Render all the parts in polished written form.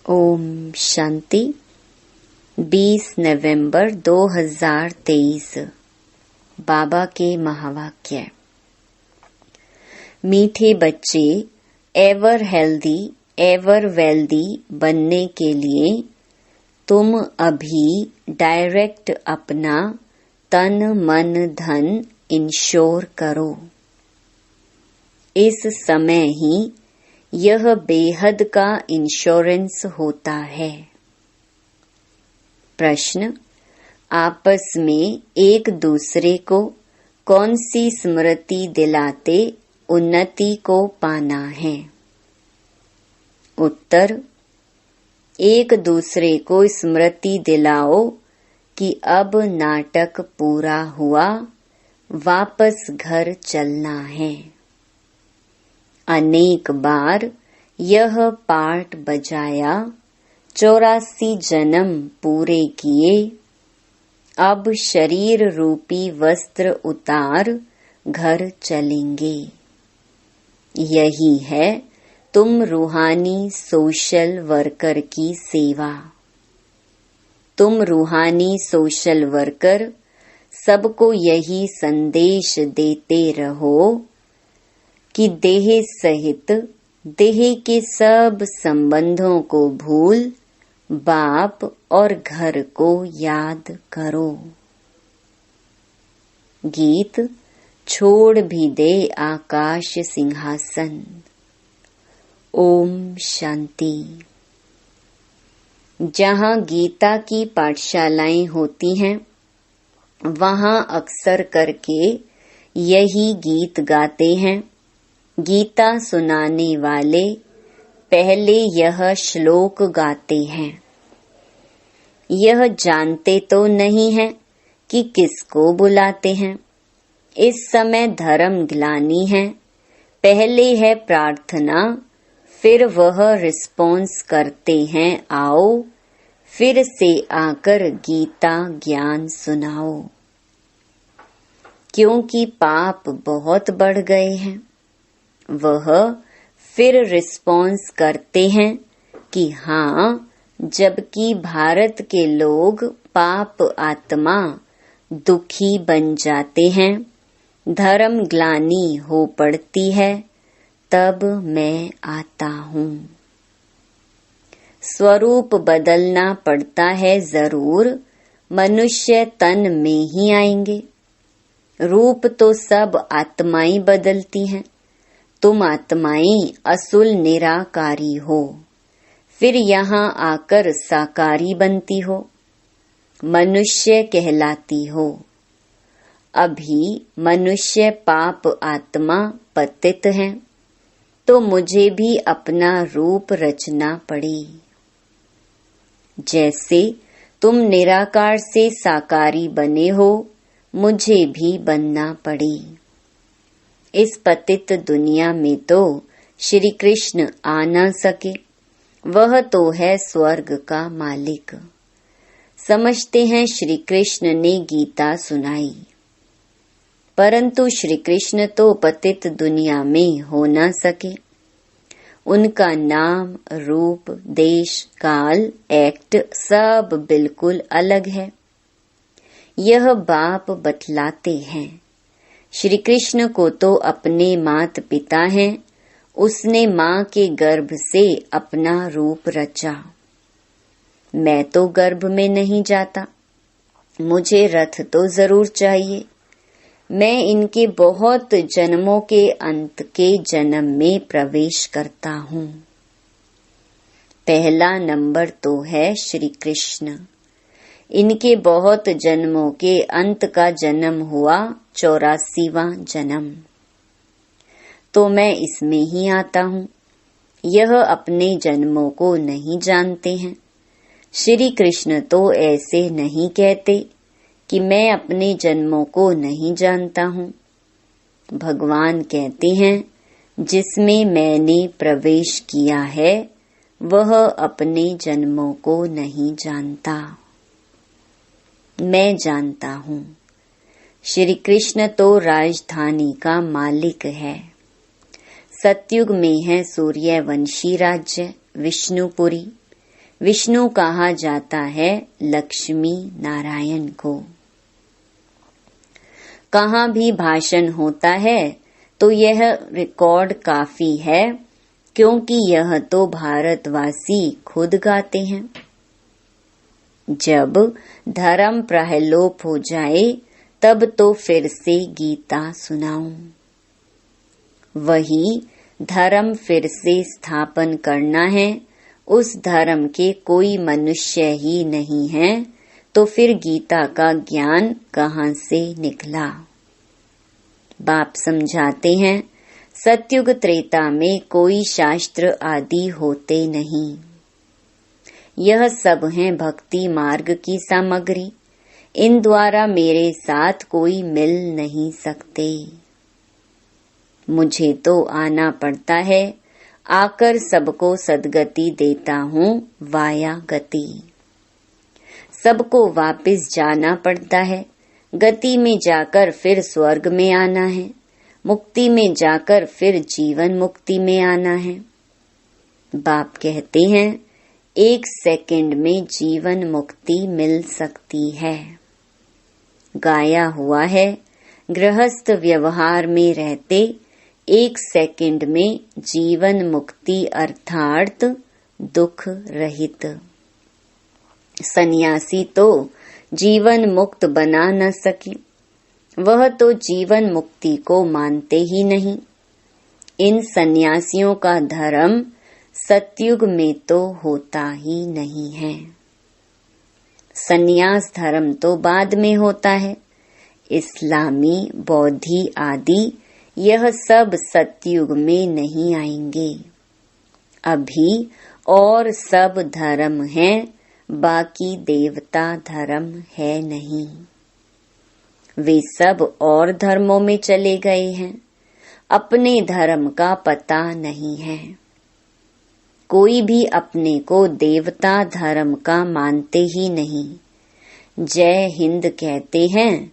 ओम शांति। 20 नवंबर 2023 बाबा के महावाक्य। मीठे बच्चे, एवर हेल्दी एवर वेल्दी बनने के लिए तुम अभी डायरेक्ट अपना तन मन धन इंश्योर करो। इस समय ही यह बेहद का इंश्योरेंस होता है। प्रश्न, आपस में एक दूसरे को कौन सी स्मृति दिलाते उन्नति को पाना है? उत्तर, एक दूसरे को स्मृति दिलाओ कि अब नाटक पूरा हुआ, वापस घर चलना है। अनेक बार यह पाठ बजाया, 84 जन्म पूरे किए, अब शरीर रूपी वस्त्र उतार घर चलेंगे। यही है तुम रूहानी सोशल वर्कर की सेवा। तुम रूहानी सोशल वर्कर सबको यही संदेश देते रहो कि देह सहित देह के सब संबंधों को भूल बाप और घर को याद करो। गीत, छोड़ भी दे आकाश सिंहासन। ओम शांति। जहाँ गीता की पाठशालाएं होती हैं, वहाँ अक्सर करके यही गीत गाते हैं। गीता सुनाने वाले पहले यह श्लोक गाते हैं। यह जानते तो नहीं है कि किसको बुलाते हैं। इस समय धर्म ग्लानि है। पहले है प्रार्थना, फिर वह रिस्पॉन्स करते हैं आओ, फिर से आकर गीता ज्ञान सुनाओ। क्योंकि पाप बहुत बढ़ गए हैं, वह फिर रिस्पॉन्स करते हैं कि हाँ, जबकि भारत के लोग पाप आत्मा दुखी बन जाते हैं, धर्म ग्लानि हो पड़ती है, तब मैं आता हूँ। स्वरूप बदलना पड़ता है जरूर, मनुष्य तन में ही आएंगे। रूप तो सब आत्माएं बदलती हैं। तुम आत्माएं असुल निराकारी हो, फिर यहाँ आकर साकारी बनती हो, मनुष्य कहलाती हो। अभी मनुष्य पाप आत्मा पतित हैं, तो मुझे भी अपना रूप रचना पड़ी। जैसे तुम निराकार से साकारी बने हो, मुझे भी बनना पड़ी। इस पतित दुनिया में तो श्री कृष्ण आ न सके, वह तो है स्वर्ग का मालिक। समझते हैं श्री कृष्ण ने गीता सुनाई, परंतु श्री कृष्ण तो पतित दुनिया में हो न सके। उनका नाम, रूप, देश, काल, एक्ट सब बिल्कुल अलग है। यह बाप बतलाते हैं। श्री कृष्ण को तो अपने माता पिता हैं, उसने माँ के गर्भ से अपना रूप रचा। मैं तो गर्भ में नहीं जाता, मुझे रथ तो जरूर चाहिए। मैं इनके बहुत जन्मों के अंत के जन्म में प्रवेश करता हूँ। पहला नंबर तो है श्री कृष्ण। इनके बहुत जन्मों के अंत का जन्म हुआ 84वां जन्म। तो मैं इसमें ही आता हूँ। यह अपने जन्मों को नहीं जानते हैं। श्री कृष्ण तो ऐसे नहीं कहते कि मैं अपने जन्मों को नहीं जानता हूँ। भगवान कहते हैं, जिसमें मैंने प्रवेश किया है, वह अपने जन्मों को नहीं जानता। मैं जानता हूँ। श्री कृष्ण तो राजधानी का मालिक है। सतयुग में है सूर्यवंशी राज्य विष्णुपुरी, विष्णु कहा जाता है लक्ष्मी नारायण को। कहाँ भी भाषण होता है तो यह रिकॉर्ड काफी है, क्योंकि यह तो भारतवासी खुद गाते हैं। जब धर्म प्रलोप हो जाए तब तो फिर से गीता सुनाऊं। वही धर्म फिर से स्थापन करना है। उस धर्म के कोई मनुष्य ही नहीं है तो फिर गीता का ज्ञान कहाँ से निकला। बाप समझाते हैं, सतयुग त्रेता में कोई शास्त्र आदि होते नहीं। यह सब है भक्ति मार्ग की सामग्री। इन द्वारा मेरे साथ कोई मिल नहीं सकते। मुझे तो आना पड़ता है, आकर सबको सद्गति देता हूँ वाया गति। सबको वापस जाना पड़ता है। गति में जाकर फिर स्वर्ग में आना है, मुक्ति में जाकर फिर जीवन मुक्ति में आना है। बाप कहते हैं 1 सेकंड में जीवन मुक्ति मिल सकती है। गाया हुआ है, गृहस्थ व्यवहार में रहते 1 सेकंड में जीवन मुक्ति अर्थात दुख रहित। सन्यासी तो जीवन मुक्त बना न सके, वह तो जीवन मुक्ति को मानते ही नहीं। इन सन्यासियों का धर्म सतयुग में तो होता ही नहीं है। सन्यास धर्म तो बाद में होता है। इस्लामी, बौद्धि आदि यह सब सतयुग में नहीं आएंगे। अभी और सब धर्म हैं, बाकी देवता धर्म है नहीं। वे सब और धर्मों में चले गए हैं। अपने धर्म का पता नहीं है। कोई भी अपने को देवता धर्म का मानते ही नहीं। जय हिंद कहते हैं,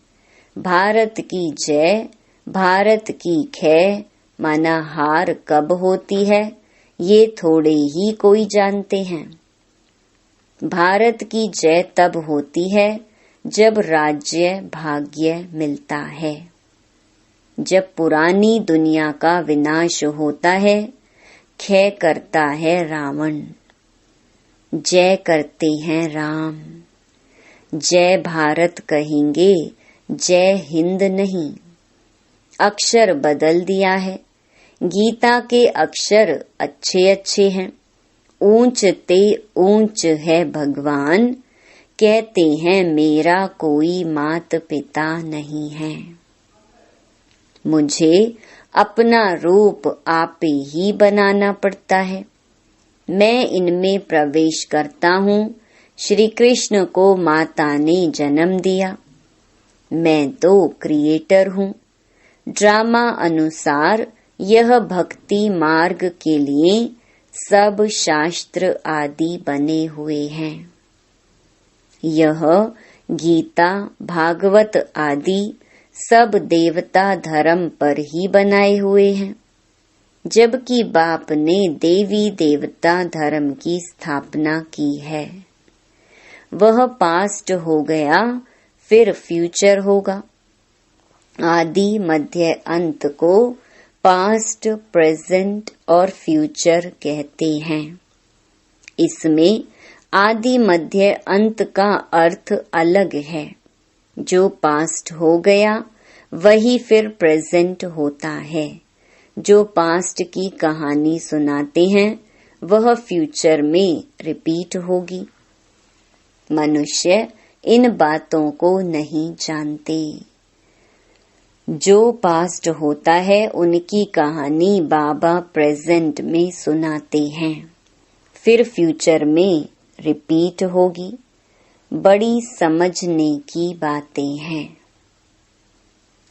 भारत की जय, भारत की खै, माना हार कब होती है ये थोड़े ही कोई जानते हैं। भारत की जय तब होती है जब राज्य भाग्य मिलता है। जब पुरानी दुनिया का विनाश होता है, क्षय करता है रावण, जय करते हैं राम। जय भारत कहेंगे, जय हिंद नहीं। अक्षर बदल दिया है। गीता के अक्षर अच्छे अच्छे हैं। ऊंच ते ऊंच है भगवान, कहते हैं मेरा कोई मात पिता नहीं है। मुझे अपना रूप आपे ही बनाना पड़ता है। मैं इनमें प्रवेश करता हूँ। श्री कृष्ण को माता ने जन्म दिया। मैं तो क्रिएटर हूँ। ड्रामा अनुसार यह भक्ति मार्ग के लिए सब शास्त्र आदि बने हुए हैं। यह गीता, भागवत आदि सब देवता धर्म पर ही बनाए हुए हैं, जबकि बाप ने देवी देवता धर्म की स्थापना की है। वह पास्ट हो गया, फिर फ्यूचर होगा। आदि मध्य अंत को पास्ट, प्रेजेंट और फ्यूचर कहते हैं। इसमें आदि मध्य अंत का अर्थ अलग है। जो पास्ट हो गया वही फिर प्रेजेंट होता है। जो पास्ट की कहानी सुनाते हैं वह फ्यूचर में रिपीट होगी। मनुष्य इन बातों को नहीं जानते। जो पास्ट होता है उनकी कहानी बाबा प्रेजेंट में सुनाते हैं, फिर फ्यूचर में रिपीट होगी। बड़ी समझने की बातें हैं।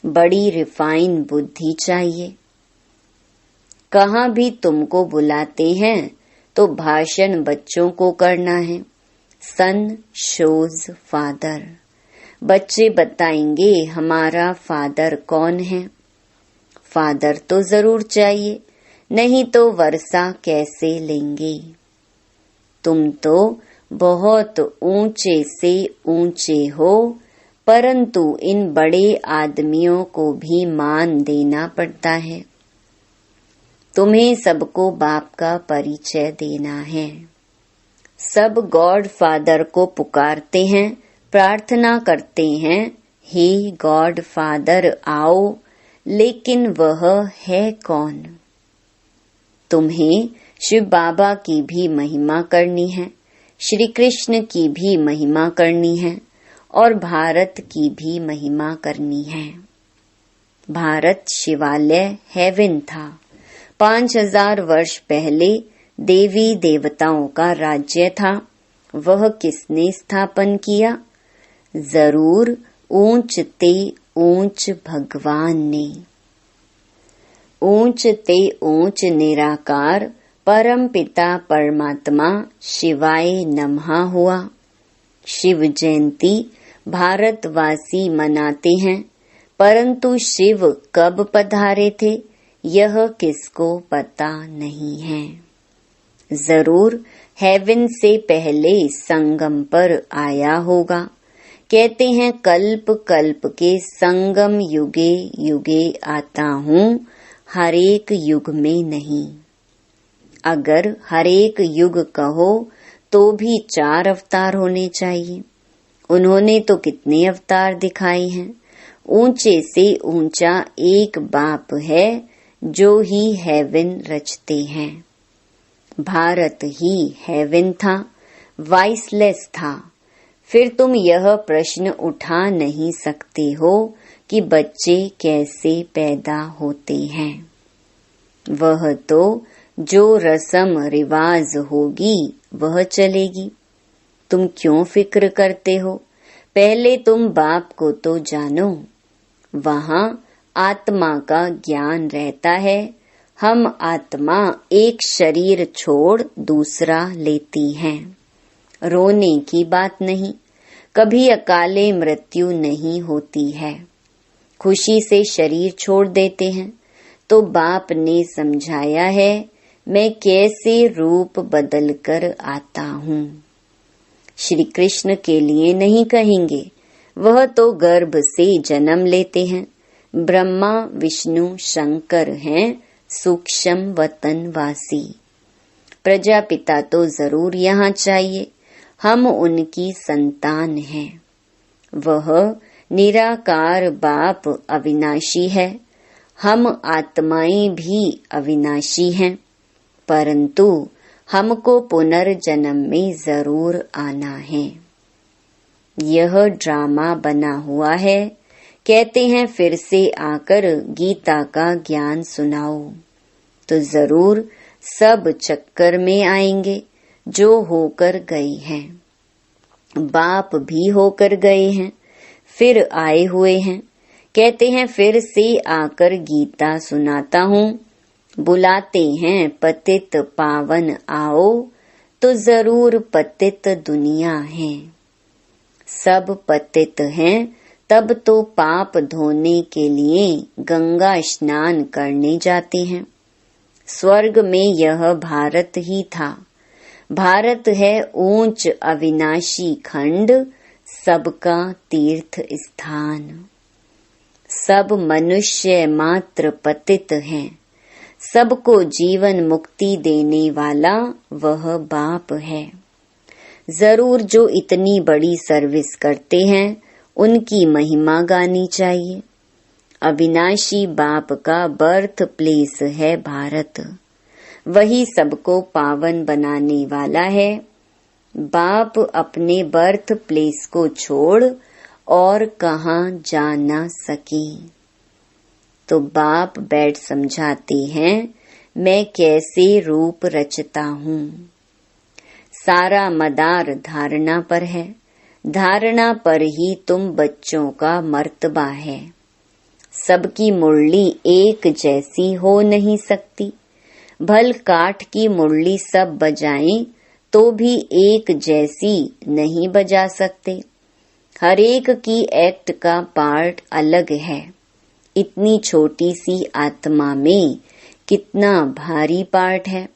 बड़ी रिफाइन बुद्धि चाहिए। कहाँ भी तुमको बुलाते हैं तो भाषण बच्चों को करना है। सन शोज फादर। बच्चे बताएंगे हमारा फादर कौन है। फादर तो जरूर चाहिए, नहीं तो वर्षा कैसे लेंगे। तुम तो बहुत ऊंचे से ऊंचे हो, परंतु इन बड़े आदमियों को भी मान देना पड़ता है। तुम्हें सबको बाप का परिचय देना है। सब गॉड फादर को पुकारते हैं, प्रार्थना करते हैं, हे गॉड फादर आओ, लेकिन वह है कौन? तुम्हें शिव बाबा की भी महिमा करनी है, श्री कृष्ण की भी महिमा करनी है और भारत की भी महिमा करनी है। भारत शिवालय हेवन था। 5000 वर्ष पहले देवी देवताओं का राज्य था। वह किसने स्थापन किया? जरूर ऊंच ते ऊंच भगवान ने। ऊंच ते ऊंच निराकार परम पिता परमात्मा शिवाय नमः हुआ। शिव जयंती भारतवासी मनाते हैं, परंतु शिव कब पधारे थे यह किसको पता नहीं है। जरूर हेवन से पहले संगम पर आया होगा। कहते हैं कल्प कल्प के संगम युगे युगे आता हूँ, हरेक युग में नहीं। अगर हरेक युग कहो तो भी 4 अवतार होने चाहिए। उन्होंने तो कितने अवतार दिखाए हैं। ऊंचे से ऊंचा एक बाप है जो ही हेवन रचते हैं। भारत ही हेवन था, वाइसलेस था। फिर तुम यह प्रश्न उठा नहीं सकते हो कि बच्चे कैसे पैदा होते हैं। वह तो जो रस्म रिवाज होगी वह चलेगी। तुम क्यों फिक्र करते हो? पहले तुम बाप को तो जानो। वहाँ आत्मा का ज्ञान रहता है। हम आत्मा एक शरीर छोड़ दूसरा लेती हैं। रोने की बात नहीं, कभी अकाले मृत्यु नहीं होती है। खुशी से शरीर छोड़ देते हैं। तो बाप ने समझाया है मैं कैसे रूप बदल कर आता हूँ। श्री कृष्ण के लिए नहीं कहेंगे, वह तो गर्भ से जन्म लेते हैं। ब्रह्मा विष्णु शंकर हैं सूक्ष्म वतन वासी। प्रजापिता तो जरूर यहाँ चाहिए। हम उनकी संतान हैं। वह निराकार बाप अविनाशी है। हम आत्माएं भी अविनाशी हैं, परंतु हमको पुनर्जन्म में जरूर आना है। यह ड्रामा बना हुआ है। कहते हैं फिर से आकर गीता का ज्ञान सुनाओ, तो जरूर सब चक्कर में आएंगे जो होकर गए हैं। बाप भी होकर गए हैं, फिर आए हुए हैं। कहते हैं फिर से आकर गीता सुनाता हूँ। बुलाते हैं पतित पावन आओ, तो जरूर पतित दुनिया है। सब पतित हैं, तब तो पाप धोने के लिए गंगा स्नान करने जाते हैं। स्वर्ग में यह भारत ही था। भारत है ऊंच अविनाशी खंड, सबका तीर्थ स्थान। सब मनुष्य मात्र पतित हैं। सबको जीवन मुक्ति देने वाला वह बाप है। जरूर जो इतनी बड़ी सर्विस करते हैं उनकी महिमा गानी चाहिए। अविनाशी बाप का बर्थ प्लेस है भारत। वही सबको पावन बनाने वाला है। बाप अपने बर्थ प्लेस को छोड़ और कहाँ जा ना सके, तो बाप बैठ समझाते हैं मैं कैसे रूप रचता हूँ। सारा मदार धारणा पर है। धारणा पर ही तुम बच्चों का मर्तबा है। सबकी मुरली एक जैसी हो नहीं सकती। भल काठ की मुरली सब बजाएं तो भी एक जैसी नहीं बजा सकते। हर एक की एक्ट का पार्ट अलग है। इतनी छोटी सी आत्मा में कितना भारी पार्ट है।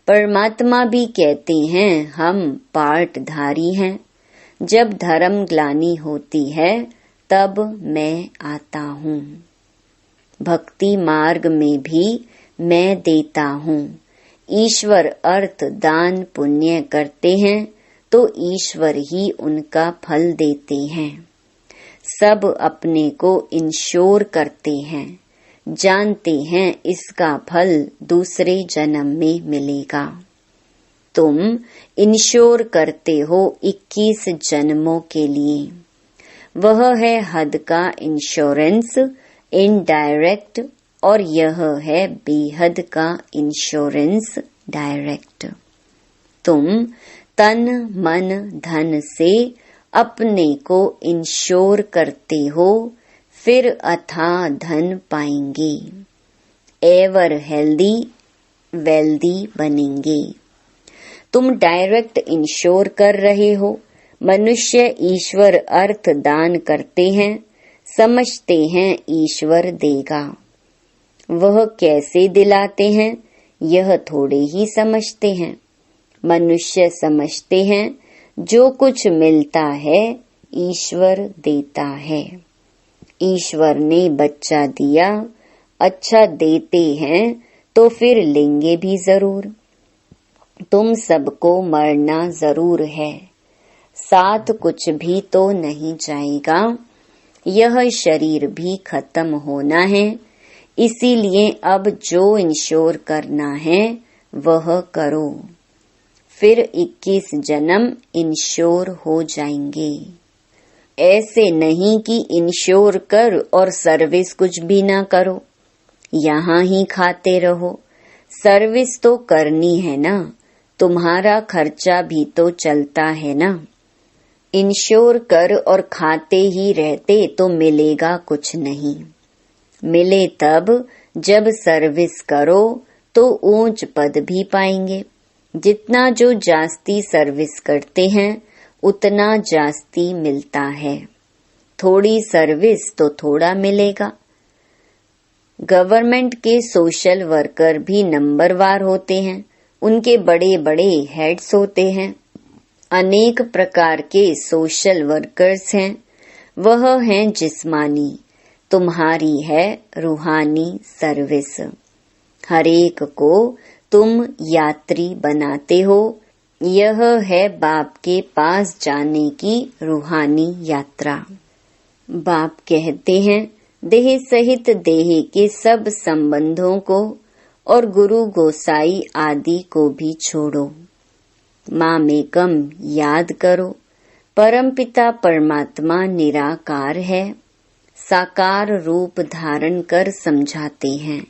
परमात्मा भी कहते हैं हम पार्टधारी हैं। जब धर्म ग्लानि होती है तब मैं आता हूँ। भक्ति मार्ग में भी मैं देता हूँ। ईश्वर अर्थ दान पुण्य करते हैं तो ईश्वर ही उनका फल देते हैं। सब अपने को इंश्योर करते हैं, जानते हैं इसका फल दूसरे जन्म में मिलेगा। तुम इंश्योर करते हो 21 जन्मों के लिए। वह है हद का इंश्योरेंस इनडायरेक्ट और यह है बेहद का इंश्योरेंस डायरेक्ट। तुम तन मन धन से अपने को इंश्योर करते हो, फिर अथाह धन पाएंगे। एवर हेल्दी वेल्दी बनेंगे। तुम डायरेक्ट इंश्योर कर रहे हो। मनुष्य ईश्वर अर्थ दान करते हैं, समझते हैं ईश्वर देगा। वह कैसे दिलाते हैं यह थोड़े ही समझते हैं। मनुष्य समझते हैं जो कुछ मिलता है ईश्वर देता है। ईश्वर ने बच्चा दिया, अच्छा देते हैं तो फिर लेंगे भी जरूर। तुम सबको मरना जरूर है, साथ कुछ भी तो नहीं जाएगा। यह शरीर भी खत्म होना है, इसीलिए अब जो इंश्योर करना है वह करो, फिर 21 जन्म इंश्योर हो जाएंगे। ऐसे नहीं कि इंश्योर कर और सर्विस कुछ भी ना करो, यहाँ ही खाते रहो। सर्विस तो करनी है ना, तुम्हारा खर्चा भी तो चलता है ना। इंश्योर कर और खाते ही रहते तो मिलेगा कुछ नहीं। मिले तब जब सर्विस करो तो ऊंच पद भी पाएंगे। जितना जो जास्ती सर्विस करते हैं उतना जास्ती मिलता है। थोड़ी सर्विस तो थोड़ा मिलेगा। गवर्नमेंट के सोशल वर्कर भी नंबरवार होते हैं, उनके बड़े बड़े हेड्स होते हैं। अनेक प्रकार के सोशल वर्कर्स हैं। वह हैं जिस्मानी, तुम्हारी है रूहानी सर्विस। हरेक को तुम यात्री बनाते हो। यह है बाप के पास जाने की रूहानी यात्रा। बाप कहते हैं देह सहित देह के सब संबंधों को और गुरु गोसाई आदि को भी छोड़ो। मामेकम याद करो। परमपिता परमात्मा निराकार है, साकार रूप धारण कर समझाते हैं।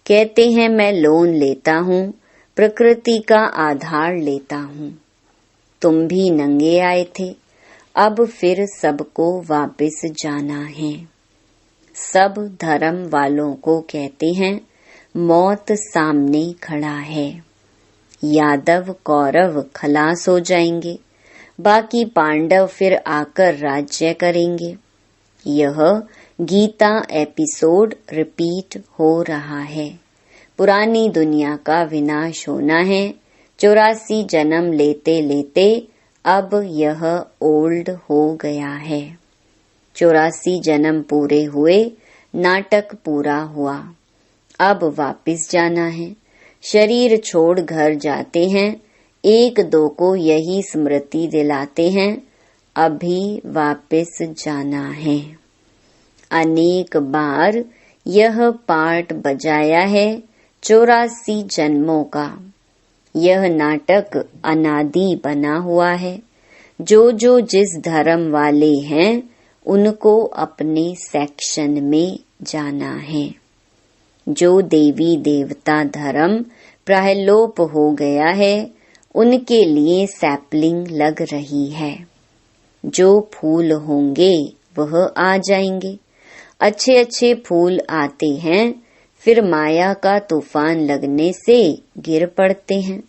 कहते हैं मैं लोन लेता हूँ, प्रकृति का आधार लेता हूँ। तुम भी नंगे आए थे, अब फिर सबको वापस जाना है। सब धर्म वालों को कहते हैं मौत सामने खड़ा है। यादव कौरव खलास हो जाएंगे, बाकी पांडव फिर आकर राज्य करेंगे। यह गीता एपिसोड रिपीट हो रहा है। पुरानी दुनिया का विनाश होना है। 84 जन्म लेते लेते अब यह ओल्ड हो गया है। 84 जन्म पूरे हुए, नाटक पूरा हुआ। अब वापिस जाना है। शरीर छोड़ घर जाते हैं, एक दो को यही स्मृति दिलाते हैं अभी वापिस जाना है। अनेक बार यह पार्ट बजाया है 84 जन्मों का। यह नाटक अनादि बना हुआ है। जो जो जिस धर्म वाले हैं उनको अपने सेक्शन में जाना है। जो देवी देवता धर्म प्रायलोप हो गया है उनके लिए सैपलिंग लग रही है। जो फूल होंगे वह आ जाएंगे। अच्छे अच्छे फूल आते हैं, फिर माया का तूफान लगने से गिर पड़ते हैं।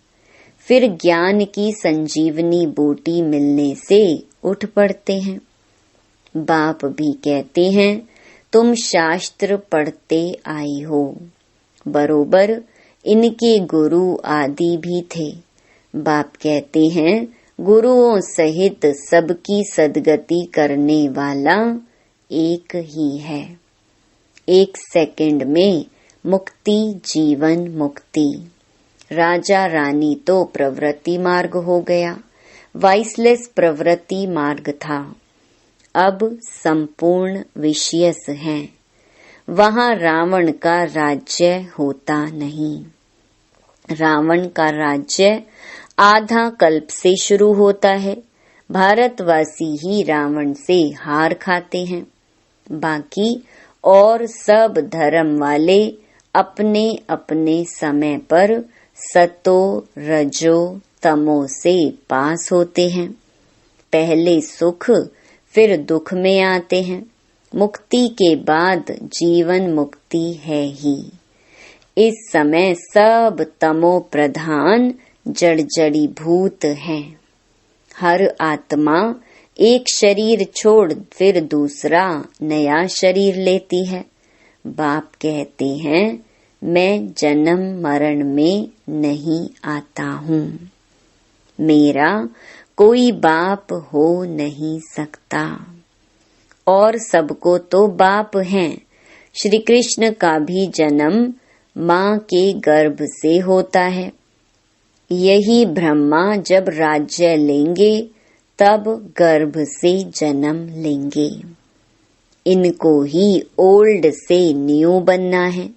फिर ज्ञान की संजीवनी बूटी मिलने से उठ पड़ते हैं। बाप भी कहते हैं तुम शास्त्र पढ़ते आई हो, बरोबर इनके गुरु आदि भी थे। बाप कहते हैं गुरुओं सहित सबकी सद्गति करने वाला एक ही है। 1 सेकंड में मुक्ति, जीवन मुक्ति। राजा रानी तो प्रवृत्ति मार्ग हो गया, वाइसलेस प्रवृत्ति मार्ग था। अब संपूर्ण विषयस हैं। वहाँ रावण का राज्य होता नहीं। रावण का राज्य आधा कल्प से शुरू होता है। भारतवासी ही रावण से हार खाते हैं। बाकी और सब धर्म वाले अपने अपने समय पर सतो रजो तमो से पास होते हैं। पहले सुख फिर दुख में आते हैं। मुक्ति के बाद जीवन मुक्ति है ही। इस समय सब तमो प्रधान जड़ी भूत हैं। हर आत्मा एक शरीर छोड़ फिर दूसरा नया शरीर लेती है। बाप कहते हैं मैं जन्म मरण में नहीं आता हूँ। मेरा कोई बाप हो नहीं सकता और सबको तो बाप हैं। श्री कृष्ण का भी जन्म माँ के गर्भ से होता है। यही ब्रह्मा जब राज्य लेंगे तब गर्भ से जन्म लेंगे। इनको ही ओल्ड से न्यू बनना है।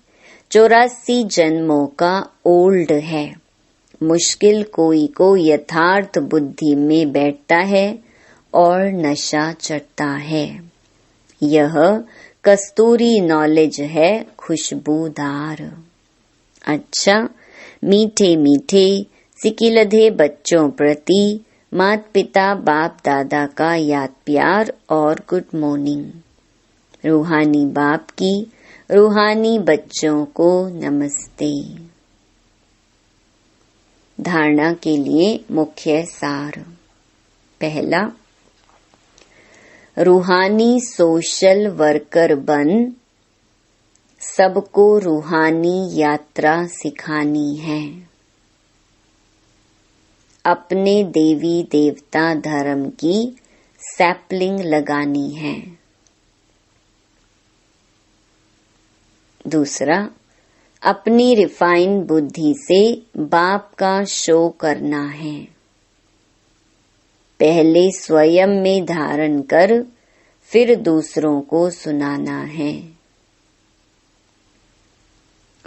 84 जन्मों का ओल्ड है। मुश्किल कोई को यथार्थ बुद्धि में बैठता है और नशा चढ़ता है। यह कस्तूरी नॉलेज है खुशबूदार। अच्छा, मीठे मीठे सिकिलधे बच्चों प्रति माता पिता बाप दादा का याद प्यार और गुड मॉर्निंग। रूहानी बाप की रूहानी बच्चों को नमस्ते। धारणा के लिए मुख्य सार। पहला, रूहानी सोशल वर्कर बन सबको रूहानी यात्रा सिखानी है। अपने देवी देवता धर्म की सैपलिंग लगानी है। दूसरा, अपनी रिफाइन बुद्धि से बाप का शो करना है। पहले स्वयं में धारण कर फिर दूसरों को सुनाना है।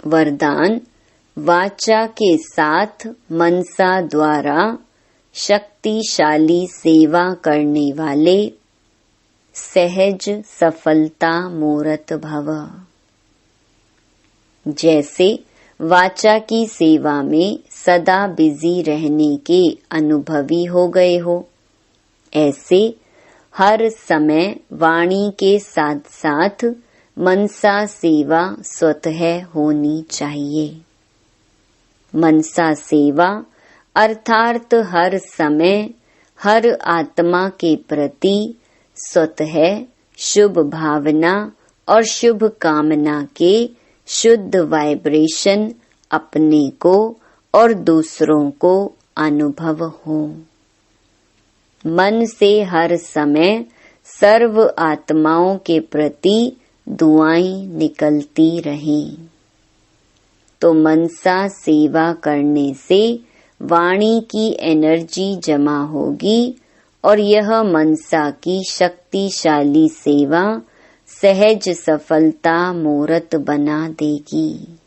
वरदान, वाचा के साथ मनसा द्वारा शक्तिशाली सेवा करने वाले सहज सफलता मूर्त भव। जैसे वाचा की सेवा में सदा बिजी रहने के अनुभवी हो गए हो, ऐसे हर समय वाणी के साथ साथ मनसा सेवा स्वतः होनी चाहिए। मनसा सेवा अर्थात हर समय हर आत्मा के प्रति स्वतः शुभ भावना और शुभ कामना के शुद्ध वाइब्रेशन अपने को और दूसरों को अनुभव हो। मन से हर समय सर्व आत्माओं के प्रति दुआएं निकलती रहें। तो मनसा सेवा करने से वाणी की एनर्जी जमा होगी और यह मनसा की शक्तिशाली सेवा सहज सफलता मूर्त बना देगी।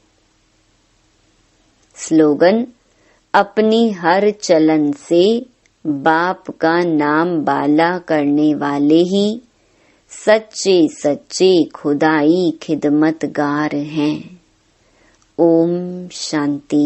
स्लोगन, अपनी हर चलन से बाप का नाम बाला करने वाले ही सच्चे सच्चे खुदाई खिदमतगार हैं। ओम शांति।